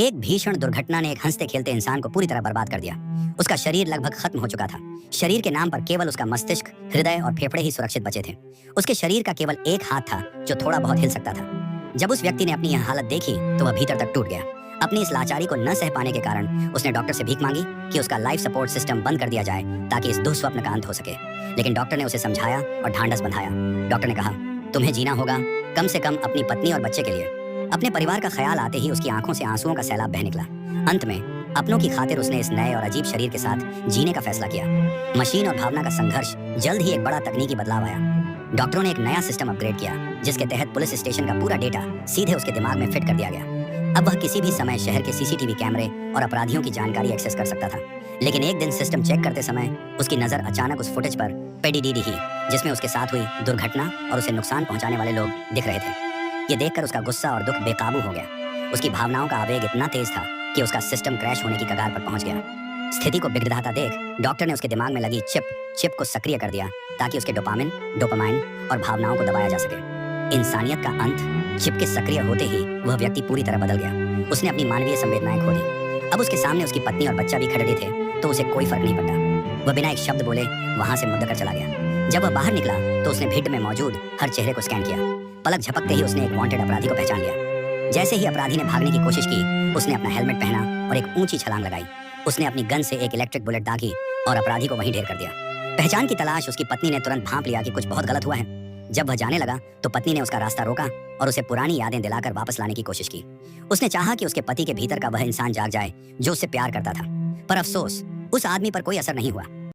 एक भीषण दुर्घटना ने एक हंसते खेलते इंसान को पूरी तरह बर्बाद कर दिया। उसका शरीर लगभग खत्म हो चुका था। शरीर के नाम पर केवल उसका मस्तिष्क, हृदय और फेफड़े ही सुरक्षित बचे थे। उसके शरीर का केवल एक हाथ था जो थोड़ा बहुत हिल सकता था। जब उस व्यक्ति ने अपनी यह हालत देखी तो वह भीतर तक टूट गया। अपनी इस लाचारी को न सह पाने के कारण उसने डॉक्टर से भीख मांगी कि उसका लाइफ सपोर्ट सिस्टम बंद कर दिया जाए ताकि इस दुःस्वप्न का अंत हो सके। लेकिन डॉक्टर ने उसे समझाया और ढांढस बंधाया। डॉक्टर ने कहा, तुम्हें जीना होगा, कम से कम अपनी पत्नी और बच्चे के लिए। अपने परिवार का ख्याल आते ही उसकी आंखों से आंसुओं का सैलाब बह निकला। अंत में अपनों की खातिर उसने इस नए और अजीब शरीर के साथ जीने का फैसला किया। मशीन और भावना का संघर्ष, जल्द ही एक बड़ा तकनीकी बदलाव आया। डॉक्टरों ने एक नया सिस्टम अपग्रेड किया जिसके तहत पुलिस स्टेशन का पूरा डेटा सीधे उसके दिमाग में फिट कर दिया गया। अब वह किसी भी समय शहर के सीसीटीवी कैमरे और अपराधियों की जानकारी एक्सेस कर सकता था। लेकिन एक दिन सिस्टम चेक करते समय उसकी नजर अचानक उस फुटेज पर पेडिडीडी ही, जिसमें उसके साथ हुई दुर्घटना और उसे नुकसान पहुंचाने वाले लोग दिख रहे थे। ये देखकर उसका गुस्सा और दुख बेकाबू हो गया। उसकी भावनाओं का आवेग इतना तेज था कि उसका सिस्टम क्रैश होने की कगार पर पहुंच गया। स्थिति को बिगड़ता देख डॉक्टर ने उसके दिमाग में लगी चिप को सक्रिय कर दिया ताकि उसके डोपामाइन और भावनाओं को दबाया जा सके। इंसानियत का अंत। चिप के सक्रिय होते ही वह व्यक्ति पूरी तरह बदल गया। उसने अपनी मानवीय संवेदनाएं खो दी। अब उसके सामने उसकी पत्नी और बच्चा भी खड़े थे तो उसे कोई फर्क नहीं पड़ा। वह बिना एक शब्द बोले वहां से मुड़कर चला गया। जब वह बाहर निकला तो उसने भीड़ में मौजूद हर चेहरे को स्कैन किया। पलक झपकते ही उसने एक वांटेड अपराधी को पहचान लिया। जैसे ही अपराधी ने भागने की कोशिश की, उसने अपना हेलमेट पहना और एक ऊंची छलांग लगाई। उसने अपनी गन से एक इलेक्ट्रिक बुलेट दागी और अपराधी को वहीं ढेर कर दिया। पहचान की तलाश उसकी पत्नी ने तुरंत भांप लिया कि कुछ बहुत गलत हुआ है। जब वह जाने लगा तो पत्नी ने उसका रास्ता रोका और उसे पुरानी यादें दिलाकर वापस लाने की कोशिश की। उसने चाहा कि उसके पति के भीतर का वह इंसान जाग जाए जो उससे प्यार करता था। पर अफसोस, उस आदमी पर कोई असर नहीं हुआ।